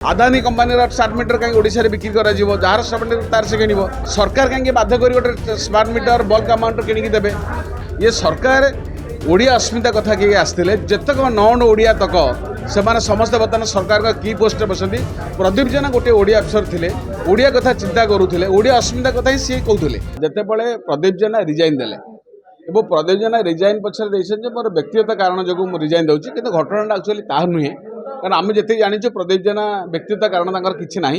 Adani company smart meter कहीं ओडिशा रे बिक्री करा जीवो जार स्मार्ट मीटर तार से किनिबो सरकार कहीं बाध्य करी गोटे स्मार्ट मीटर बल्क अमाउंट किनिकी देबे। ये सरकार ओडिया अस्मिता कथा के आसते जितक नन ओडिया तक से समस्त बर्तमान सरकार का की पोस्ट बसती। प्रदीप जेना गोटे ओडिया अफसर थे ओडिया कथा चिंता करुले ओडिया अस्मिता कथा ही सी कहते जिते प्रदीप जेना रिजाइन देले एवं प्रदीप जेना रिजाइन पछरे मोर व्यक्तिगत कारण जो रिजाइन दूसरी कि घटना एक्चुअली ता नुहे कारण आम जिते जाचु प्रदीप जेना व्यक्तिगत कारण किसी ना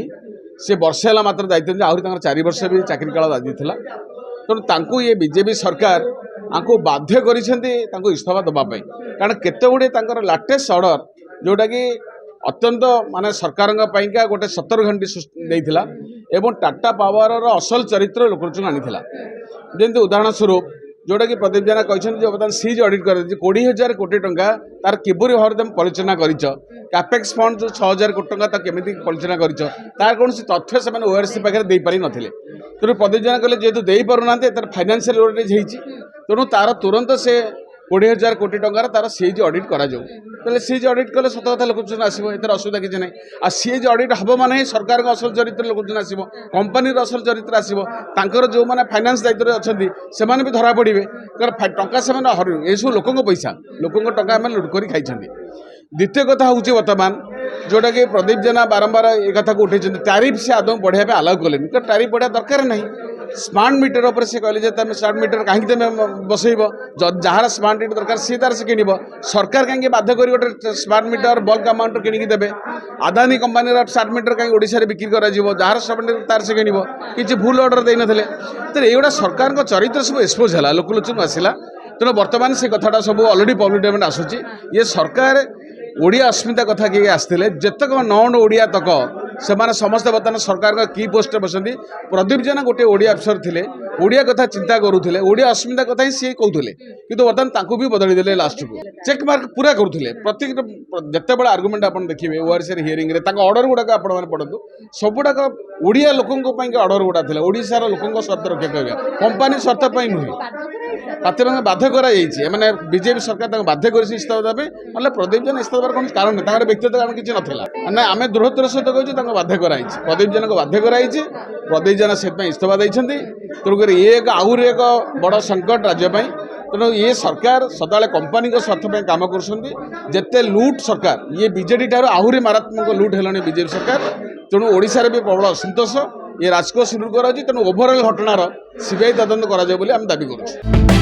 सी वर्षे है मात्र दायित्व आहरी 4 वर्ष भी चाकरी काल बाजी तेणु ये बीजेपी सरकार आपको बाध्य कर इस्तीफा देवाई कारण केते गुड़े लाटेस्ट ऑर्डर जोटा कि अत्यंत माने सरकार गोटे 70 घंटी देता एवं टाटा पावर असल चरित्र लोक आनी जमी उदाहरण स्वरूप जोटा कि प्रदीप जेना कहते बर्तमान सीज ऑडिट कर 20,000 कोटी टंका तार किबरी भाव तुम परिचालना कैपेक्स फंड जो 6,000 कोटी टंका केमी परिचालना तार कौन तथ्य से ओआरसी पाखे दे पारि नथिले तेणु प्रदीप जेना कहले जेहेतु दे पारुना तार फाइनेंशियल लिवरेज होती तेणु तार तुरंत से 20,000 कोटी टंकार तार सीज ऑडिट करा सीज ऑडिट कले सत कथा लोकचन आसो एतर असुविधा किसी ना आ सीज ऑडिट हम माने सरकार असल चरित्र लोकचन आसो कंपानी असल चरित्र आसो जो मैंने फाइनेंस दायित्व अच्छा से भी धरा पड़े कारण टंका से ये सब लोक पैसा लोक टंका आम लुट कर खाई। द्वितीय कथा हूँ बर्तमान जोटा कि प्रदीप जेना बारंबार ये कथा को उठे टैरिफ से आदौ बढ़ाया आलाउ कले टैरिफ बढ़ा दरकार नहीं स्मार्ट मीटर उपर से कहले तुम स्मार्ट मीटर कहीं बसैब जार स्मार्ट मीटर दरकार सी तार से किनिब सरकार कहीं बाध्य कर गोटे स्मार्ट मीटर बल्क अमाउंट किनिकी देबे। आदानी कंपानी स्मार्ट मीटर कहीं ओडिशा रे बिक्री करा जीवो जार स्मार्ट मीटर तार से किनिब किसी भूल ऑर्डर दे नथिले तो ये सरकार चरित्र सब एक्सपोज है लोकलोचन आसला तेणु बर्तमान से कथाटा सब अलरेडी पब्लिक डोमेन आसूची। ये सरकार ओडिया अस्मिता कथा के आसते जितक नन ओडिया तक से समस्त बर्तमान सरकार का की पोस्ट बसती। प्रदीप जेना गोटे ओडिया अफसर थे ओडिया कथा चिंता करुले ओडिया अस्मिता कथा ही सी कहते कि बर्तमान भी बदली देले लास्ट को चेक मार्क पूरा करुले प्रत्येक जिते बड़े आर्गुमेंट आप देखिए ओआरसी हियरिंग ऑर्डर गुड़ाक आप पढ़ु सबुड़ाक ओडिया लोकों ऑर्डर गुड़ा थे ओडिशार लोकों स्वार्थ रक्षा करवा कंपानी स्वार्थ नुहे पार्टी बाध्य कर बीजेपी सरकार बाध्य कर इस्तीफा देवे ना प्रदीप जेना इस्तीफा देवार कौन कारण नहीं व्यक्तिगत कारण किसी ना ना आम दृढ़तर सहित कहूँ बाध्य कराई प्रदीप जेना को बाध्य कराई प्रदीप जेना से इस्तीफा देते तेणुक ये आहरी एक बड़ संकट राज्यपाई तेणु ये सरकार सदा कंपानी स्वार्थ काम करते लुट सरकार ये बीजेडी ठार आहरी मारात्मक लुट है बीजेपी सरकार तेणु ओडिशा भी प्रबल असंतोष ये राजकोष लुट कराई तेणु ओभरअल घटनार सीबीआई तदंत करा दाबी करुँ।